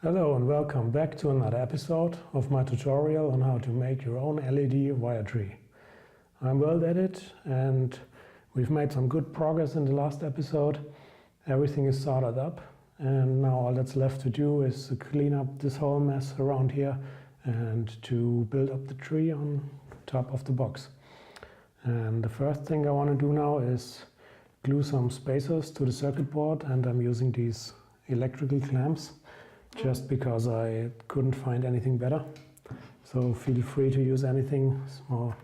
Hello and welcome back to another episode of my tutorial on how to make your own LED wire tree. I'm well at it and we've made some good progress in the last episode. Everything is sorted up and now all that's left to do is to clean up this whole mess around here and to build up the tree on top of the box. And the first thing I want to do now is glue some spacers to the circuit board, and I'm using these electrical clamps just because I couldn't find anything better. So feel free to use anything, small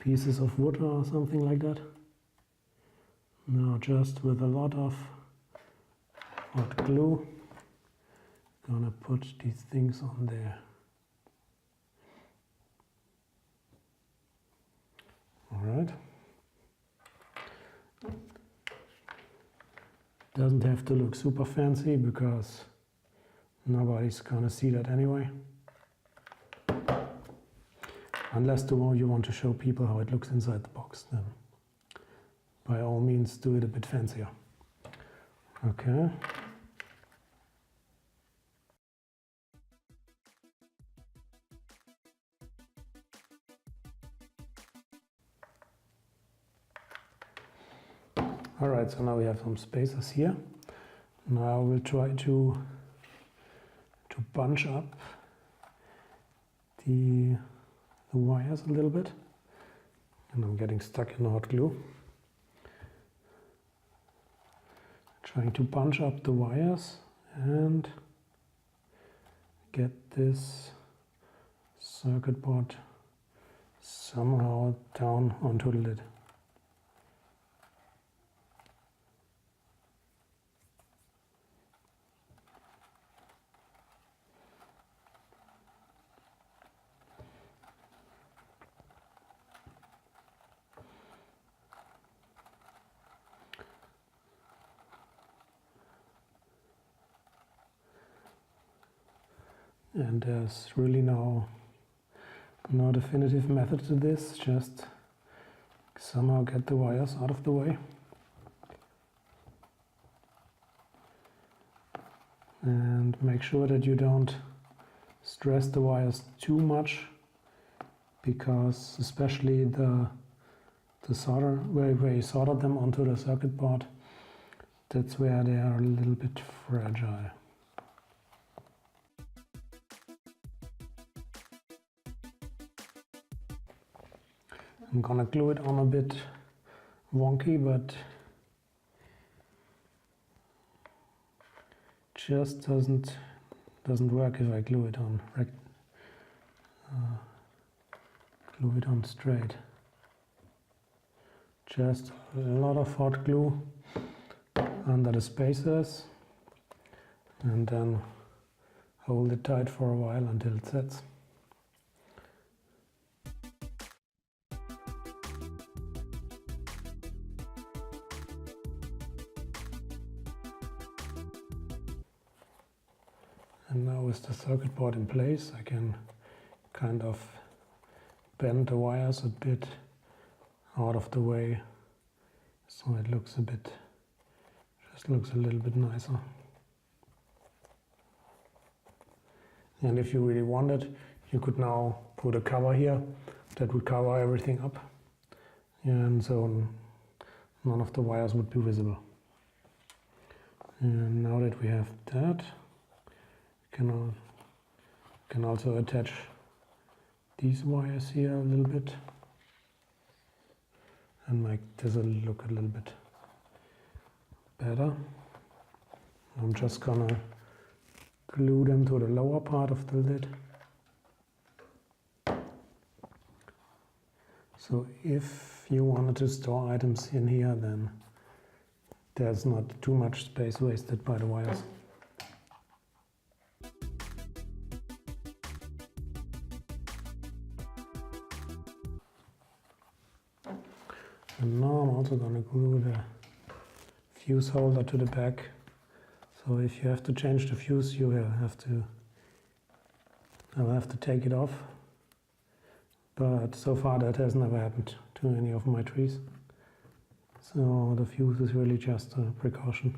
pieces of wood or something like that. Now just with a lot of hot glue, gonna put these things on there. Alright. Doesn't have to look super fancy because nobody's gonna see that anyway. Unless you want to show people how it looks inside the box, then by all means do it a bit fancier. Okay. Alright, so now we have some spacers here. Now we'll try to bunch up the wires a little bit. And I'm getting stuck in the hot glue. Trying to bunch up the wires and get this circuit board somehow down onto the lid. And there's really no definitive method to this, just somehow get the wires out of the way. And make sure that you don't stress the wires too much, because especially the solder, where you solder them onto the circuit board, that's where they are a little bit fragile. I'm gonna glue it on a bit wonky, but just doesn't work if I glue it on straight. Just a lot of hot glue under the spacers and then hold it tight for a while until it sets. And now with the circuit board in place, I can kind of bend the wires a bit out of the way, so it looks a little bit nicer. And if you really wanted, you could now put a cover here that would cover everything up, and so none of the wires would be visible. And now that we have that, can also attach these wires here a little bit and make this look a little bit better. I'm just gonna glue them to the lower part of the lid. So if you wanted to store items in here, then there's not too much space wasted by the wires. And now I'm also going to glue the fuse holder to the back. So if you have to change the fuse, you will have to take it off. But so far that has never happened to any of my trees. So the fuse is really just a precaution.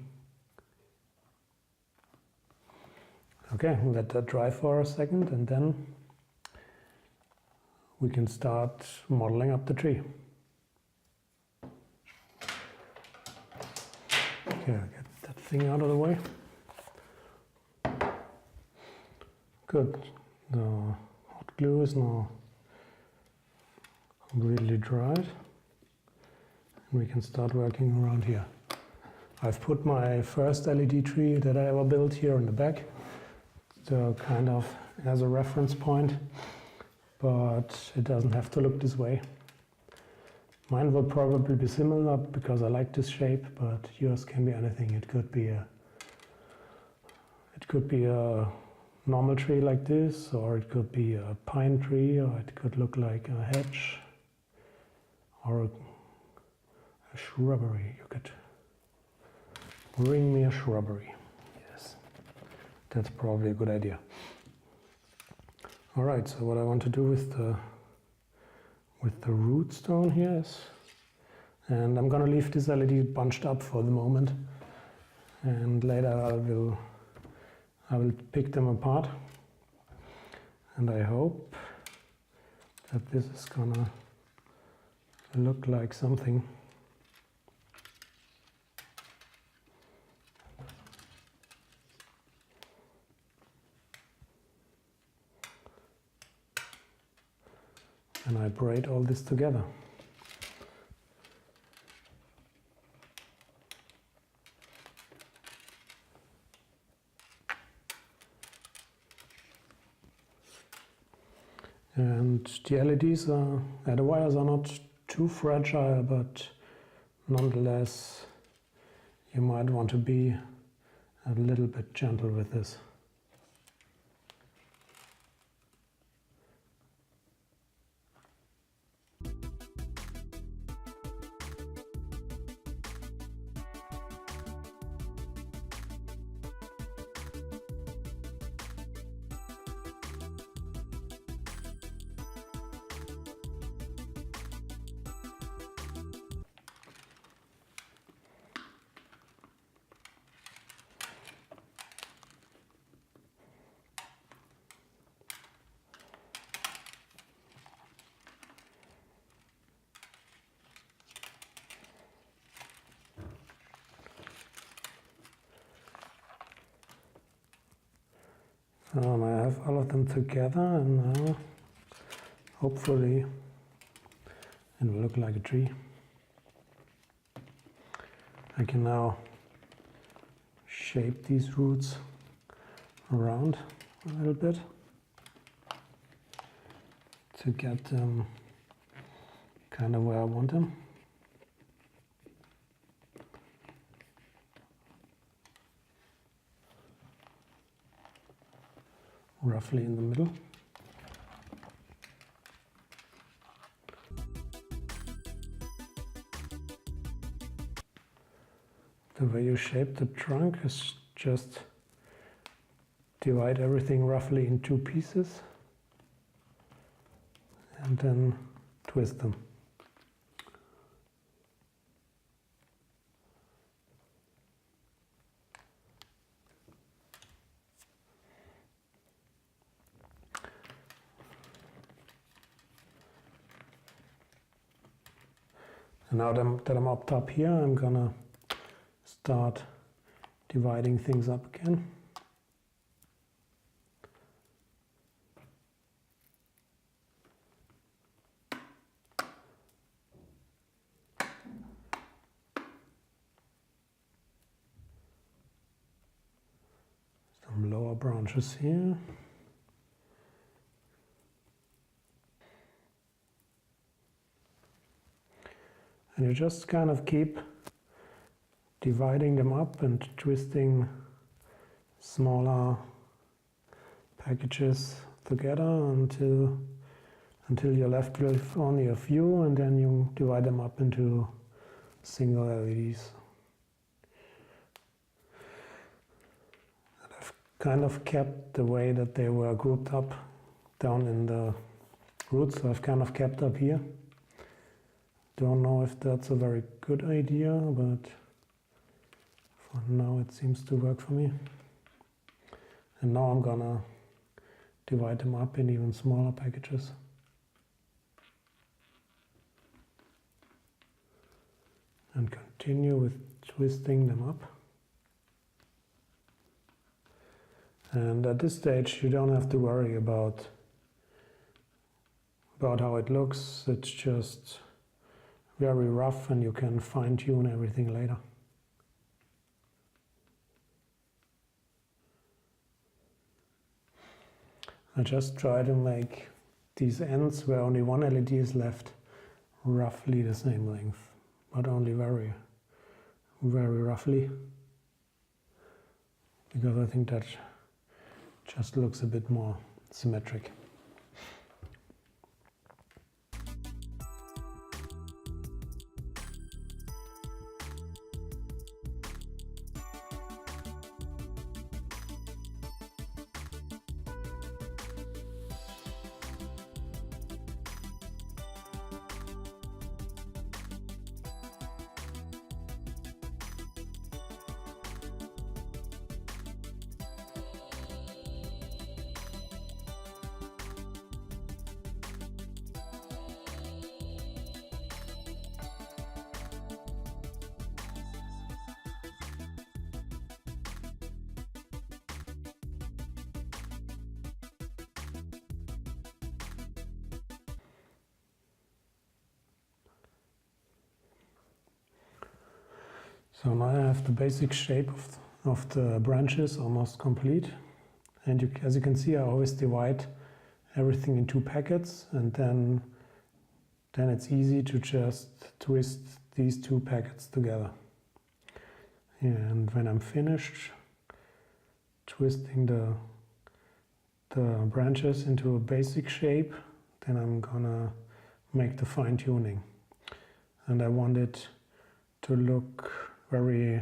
Okay, let that dry for a second and then we can start modeling up the tree. Okay, I'll get that thing out of the way. Good, the hot glue is now completely dried and we can start working around here. I've put my first LED tree that I ever built here in the back, so kind of as a reference point, but it doesn't have to look this way. Mine will probably be similar because I like this shape, but yours can be anything. It could be a normal tree like this, or it could be a pine tree, or it could look like a hedge, or a shrubbery. You could bring me a shrubbery. Yes, that's probably a good idea. All right, so what I want to do with the root stone here is, and I'm gonna leave this LED bunched up for the moment, and later I will pick them apart, and I hope that this is gonna look like something. And I braid all this together. And the LEDs the wires are not too fragile, but nonetheless you might want to be a little bit gentle with this. I have all of them together, and now hopefully it will look like a tree. I can now shape these roots around a little bit to get them kind of where I want them. Roughly in the middle. The way you shape the trunk is just divide everything roughly in two pieces and then twist them. And now that I'm up top here, I'm gonna start dividing things up again. Some lower branches here. And you just kind of keep dividing them up and twisting smaller packages together until you're left with only a few, and then you divide them up into single LEDs. And I've kind of kept the way that they were grouped up down in the roots, so I've kind of kept up here. Don't know if that's a very good idea, but for now it seems to work for me. And now I'm gonna divide them up in even smaller packages. And continue with twisting them up. And at this stage you don't have to worry about how it looks. It's just very rough and you can fine-tune everything later. I just try to make these ends where only one LED is left roughly the same length, but only very, very roughly, because I think that just looks a bit more symmetric. So now I have the basic shape of the branches almost complete. And as you can see, I always divide everything in 2 packets, and then it's easy to just twist these 2 packets together. And when I'm finished twisting the branches into a basic shape, then I'm gonna make the fine tuning. And I want it to look very,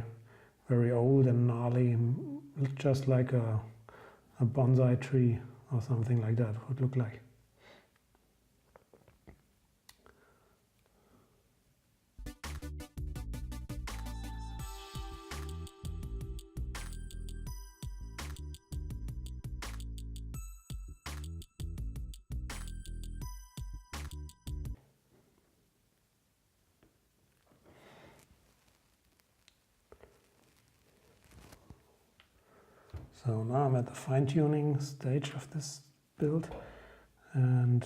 very old and gnarly, just like a bonsai tree or something like that would look like. So now I'm at the fine-tuning stage of this build, and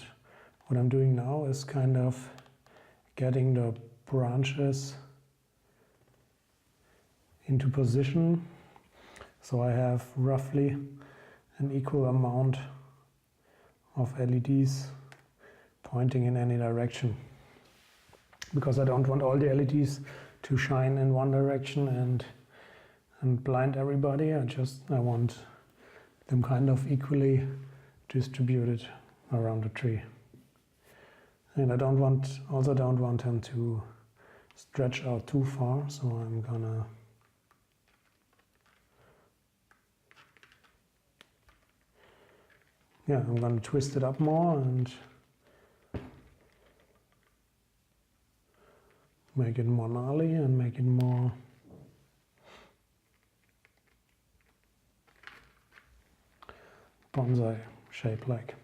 what I'm doing now is kind of getting the branches into position, so I have roughly an equal amount of LEDs pointing in any direction, because I don't want all the LEDs to shine in one direction and blind everybody. I want them kind of equally distributed around the tree. And I also don't want them to stretch out too far, so I'm gonna twist it up more and make it more gnarly and make it more bonsai shape like.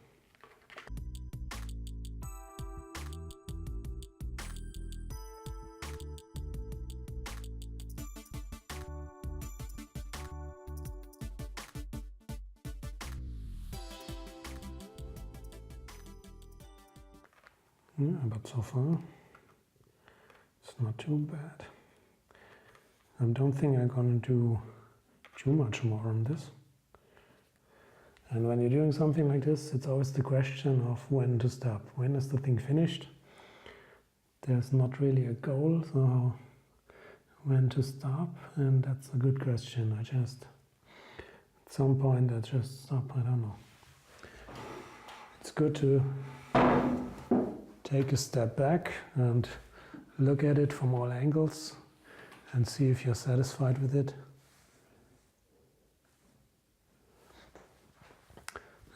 Yeah, but so far it's not too bad. I don't think I'm gonna do too much more on this. And when you're doing something like this, it's always the question of when to stop. When is the thing finished? There's not really a goal, so when to stop? And that's a good question. At some point I just stop, I don't know. It's good to take a step back and look at it from all angles and see if you're satisfied with it.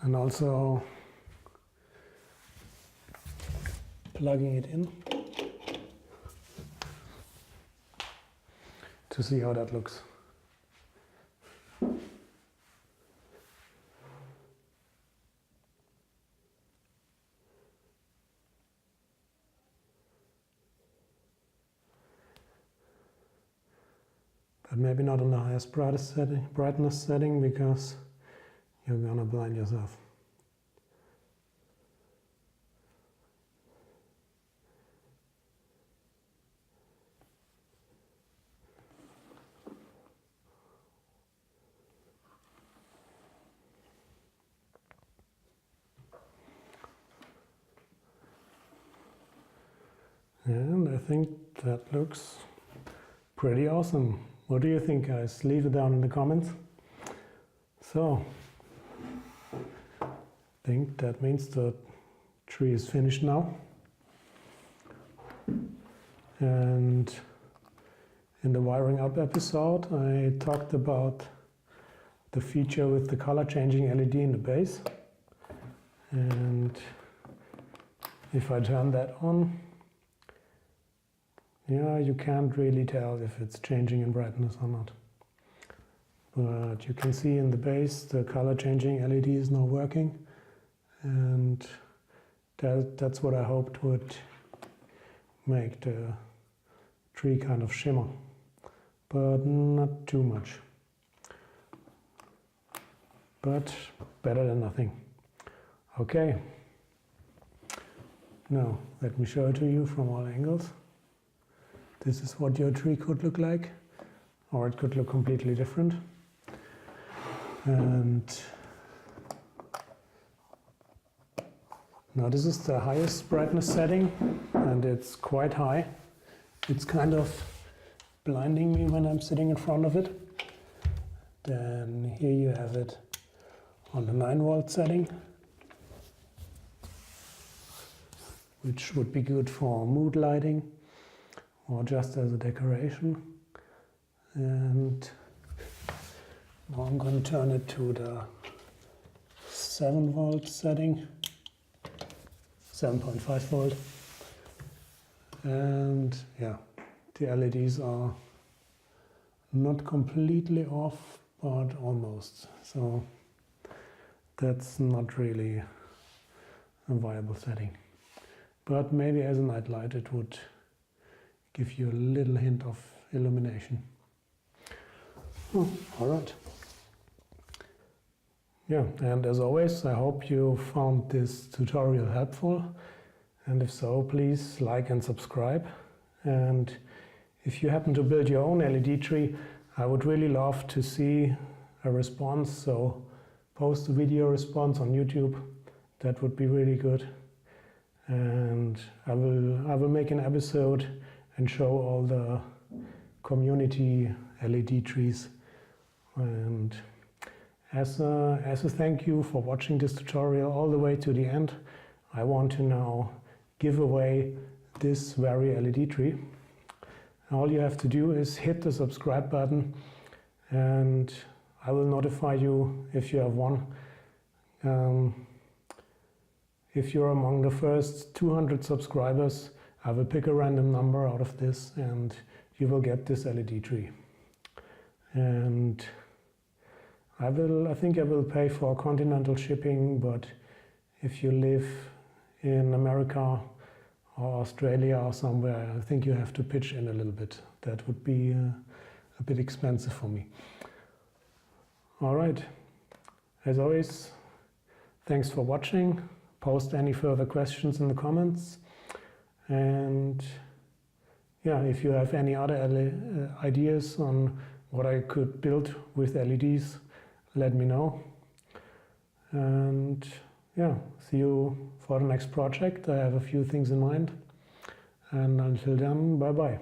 And also plugging it in to see how that looks. but maybe not on the highest brightness setting, because you're gonna blind yourself. And I think that looks pretty awesome. What do you think, guys? Leave it down in the comments. So, I think that means the tree is finished now. And in the wiring up episode, I talked about the feature with the color changing LED in the base. And if I turn that on, yeah, you can't really tell if it's changing in brightness or not. But you can see in the base the color changing LED is now working, and that's what I hoped would make the tree kind of shimmer, but not too much. But better than nothing. Okay, now let me show it to you from all angles. This is what your tree could look like, or it could look completely different. And now this is the highest brightness setting, and it's quite high. It's kind of blinding me when I'm sitting in front of it. Then here you have it on the 9-volt setting, which would be good for mood lighting or just as a decoration. And now I'm going to turn it to the 7-volt setting, 7.5 volt. And yeah, the LEDs are not completely off, but almost. So that's not really a viable setting. But maybe as a night light it would give you a little hint of illumination. Oh, all right. Yeah, and as always, I hope you found this tutorial helpful. And if so, please like and subscribe. And if you happen to build your own LED tree, I would really love to see a response. So post a video response on YouTube. That would be really good. And I will make an episode and show all the community LED trees. And as a thank you for watching this tutorial all the way to the end, I want to now give away this very LED tree. All you have to do is hit the subscribe button, and I will notify you if you have won. If you're among the first 200 subscribers, I will pick a random number out of this and you will get this LED tree. And I think I will pay for continental shipping, but if you live in America or Australia or somewhere, I think you have to pitch in a little bit. That would be a bit expensive for me. All right, as always, thanks for watching. Post any further questions in the comments. And yeah, if you have any other ideas on what I could build with LEDs, let me know. And yeah, see you for the next project. I have a few things in mind. And until then, bye-bye.